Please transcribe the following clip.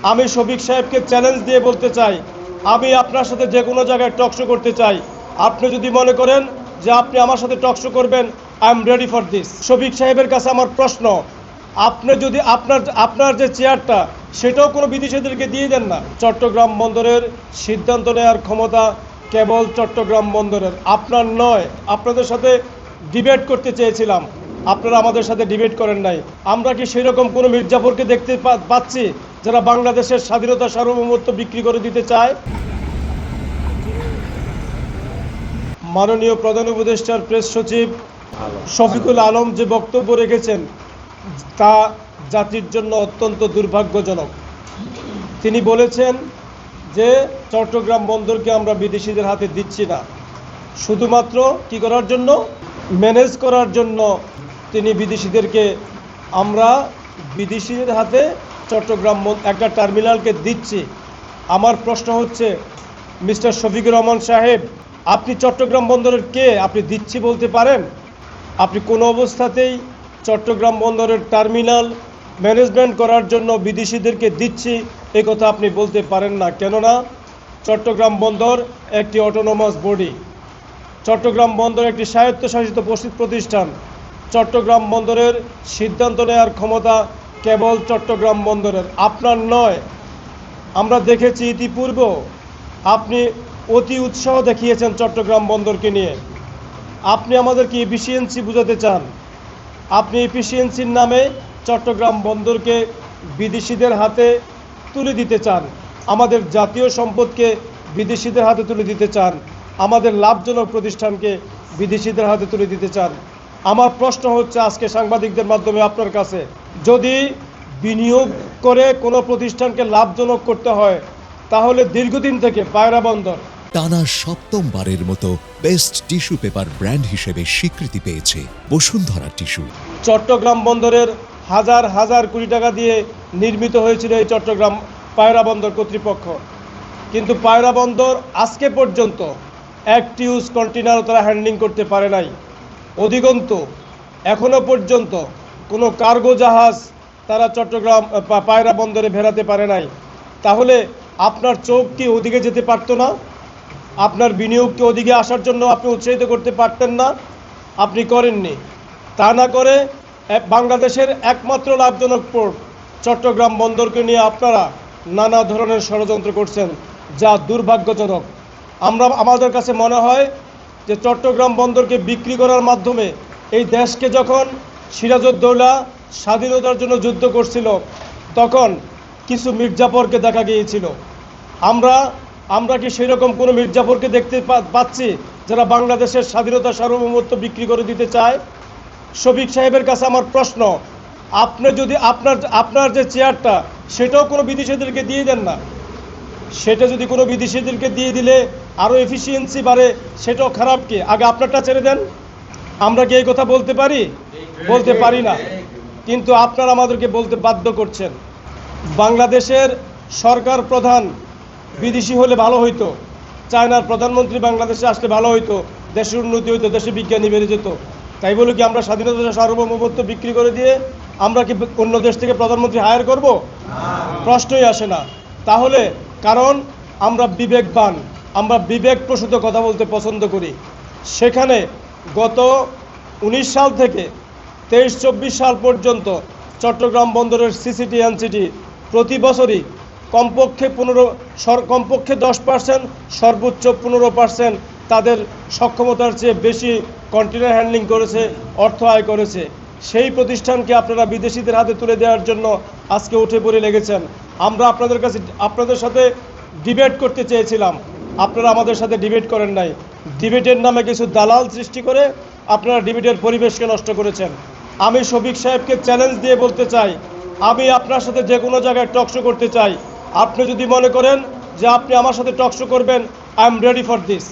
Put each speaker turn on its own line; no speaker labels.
আমি শফিক সাহেবকে চ্যালেঞ্জ দিয়ে বলতে চাই, আমি আপনার সাথে যে কোনো জায়গায় টকশো করতে চাই। আপনি যদি মনে করেন যে আপনি আমার সাথে টকশো করবেন, I am ready for this. Shafiq সাহেবের কাছে আমার প্রশ্ন, আপনি যদি আপনার যে চেয়ারটা সেটাও কোনো বিদেশিদেরকে দিয়ে দেন না। চট্টগ্রাম বন্দরের সিদ্ধান্ত নেওয়ার ক্ষমতা কেবল চট্টগ্রাম বন্দরের, আপনার নয়। আপনাদের সাথে ডিবেট করতে চেয়েছিলাম, আপনারা আমাদের সাথে ডিবেট করেন নাই। আমরা কি সেরকম কোনো মির্জাফরকে দেখতে পাচ্ছি যারা বাংলাদেশের স্বাধীনতা সার্বভৌমত্ব বিক্রি করে দিতে চায়? মাননীয় প্রধান উপদেষ্টার প্রেস সচিব শফিকুল আলম যে বক্তব্য রেখেছেন তা জাতির জন্য অত্যন্ত দুর্ভাগ্যজনক। তিনি বলেছেন যে চট্টগ্রাম বন্দরকে আমরা বিদেশিদের হাতে দিচ্ছি না, শুধুমাত্র কি করার জন্য, ম্যানেজ করার জন্য তিনি বিদেশিদেরকে, আমরা বিদেশিদের হাতে চট্টগ্রাম একটা টার্মিনালকে দিচ্ছি। আমার প্রশ্ন হচ্ছে, মিস্টার শফিকুর রহমান সাহেব, আপনি চট্টগ্রাম বন্দরের কে? আপনি দিচ্ছি বলতে পারেন? আপনি কোনো অবস্থাতেই চট্টগ্রাম বন্দরের টার্মিনাল ম্যানেজমেন্ট করার জন্য বিদেশিদেরকে দিচ্ছি এই কথা আপনি বলতে পারেন না। কেননা চট্টগ্রাম বন্দর একটি অটোনোমাস বডি, চট্টগ্রাম বন্দর একটি স্বায়ত্তশাসিত প্রতিষ্ঠান। চট্টগ্রাম বন্দরের সিদ্ধান্ত নেওয়ার ক্ষমতা কেবল চট্টগ্রাম বন্দরের, আপনার নয়। আমরা দেখেছি ইতিপূর্বে আপনি অতি উৎসাহ দেখিয়েছেন চট্টগ্রাম বন্দরকে নিয়ে। আপনি আমাদেরকে এফিসিয়েন্সি বুঝাতে চান, আপনি এফিসিয়েন্সির নামে চট্টগ্রাম বন্দরকে বিদেশিদের হাতে তুলে দিতে চান, আমাদের জাতীয় সম্পদকে বিদেশিদের হাতে তুলে দিতে চান, আমাদের লাভজনক প্রতিষ্ঠানকে বিদেশিদের হাতে তুলে দিতে চান। আমার প্রশ্ন হচ্ছে আজকে সাংবাদিকদের মাধ্যমে আপনার কাছে, যদি বিনিয়োগ করে কোনো প্রতিষ্ঠানকে লাভজনক করতে হয় তাহলে দীর্ঘদিন থেকে পায়রা বন্দর
টানা সপ্তমবারের মতো বেস্ট টিস্যু পেপার ব্র্যান্ড হিসেবে স্বীকৃতি পেয়েছে বসুন্ধরা টিস্যু।
চট্টগ্রাম বন্দরের হাজার হাজার কোটি টাকা দিয়ে নির্মিত হয়েছিল এই চট্টগ্রাম পায়রা বন্দর কর্তৃপক্ষ, কিন্তু পায়রা বন্দর আজকে পর্যন্ত একটি ইউজ কন্টেনার তারা হ্যান্ডলিং করতে পারে নাই। অধিকন্তু এখনও পর্যন্ত কোনো কার্গো জাহাজ তারা চট্টগ্রাম পায়রা বন্দরে ভেড়াতে পারে নাই। তাহলে আপনার চোখ কি ওদিকে যেতে পারতো না? আপনার বিনিয়োগকে ওদিকে আসার জন্য আপনি উৎসাহিত করতে পারতেন না? আপনি করেননি। তা না করে বাংলাদেশের একমাত্র লাভজনক পোর্ট চট্টগ্রাম বন্দরকে নিয়ে আপনারা নানা ধরনের ষড়যন্ত্র করছেন, যা দুর্ভাগ্যজনক। আমাদের কাছে মনে হয় যে চট্টগ্রাম বন্দরকে বিক্রি করার মাধ্যমে এই দেশকে যখন সিরাজউদ্দৌলা স্বাধীনতার জন্য যুদ্ধ করছিল তখন কিছু মির্জাফরকে দেখা গিয়েছিল। আমরা কি সেরকম কোনো মির্জাফরকে দেখতে পাচ্ছি যারা বাংলাদেশের স্বাধীনতা সার্বভৌমত্ব বিক্রি করে দিতে চায়? শফিক সাহেবের কাছে আমার প্রশ্ন, আপনি যদি আপনার যে চেয়ারটা সেটাও কোনো বিদেশিদেরকে দিয়ে দেন না, সেটা যদি কোনো বিদেশিদেরকে দিয়ে দিলে আরও এফিসিয়েন্সি বাড়ে, সেটাও খারাপ। কি আগে আপনারটা ছেড়ে দেন। আমরা কি এই কথা বলতে পারি? বলতে পারি না, কিন্তু আপনারা আমাদেরকে বলতে বাধ্য করছেন। বাংলাদেশের সরকার প্রধান বিদেশি হলে ভালো হইতো, চায়নার প্রধানমন্ত্রী বাংলাদেশে আসলে ভালো হইতো, দেশের উন্নতি হইতো, দেশে বিজ্ঞানী বেড়ে যেত। তাই বলে কি আমরা স্বাধীনতা সার্বভৌমত্ব বিক্রি করে দিয়ে আমরা কি অন্য দেশ থেকে প্রধানমন্ত্রী হায়ার করব? প্রশ্নই আসে না। তাহলে কারণ আমরা বিবেকবান, আমরা বিবেকপ্রসূত কথা বলতে পছন্দ করি। সেখানে গত 19 সাল থেকে 23-24 সাল পর্যন্ত চট্টগ্রাম বন্দরের সিসিটি এনসিটি প্রতি বছরই কমপক্ষে 10%, সর্বোচ্চ 15% তাদের সক্ষমতার চেয়ে বেশি কন্টেনার হ্যান্ডলিং করেছে, অর্থ আয় করেছে। সেই প্রতিষ্ঠানকে আপনারা বিদেশিদের হাতে তুলে দেওয়ার জন্য আজকে উঠে পড়ে লেগেছেন। আমরা আপনাদের সাথে ডিবেট করতে চেয়েছিলাম, আপনারা আমাদের সাথে ডিবেট করেন নাই। ডিবেটের নামে কিছু দালাল সৃষ্টি করে আপনারা ডিবেটের পরিবেশকে নষ্ট করেছেন। আমি শফিক সাহেবকে চ্যালেঞ্জ দিয়ে বলতে চাই, আমি আপনার সাথে যে কোনো জায়গায় টকশো করতে চাই। আপনি যদি মনে করেন যে আপনি আমার সাথে টকশো করবেন, I am ready for this.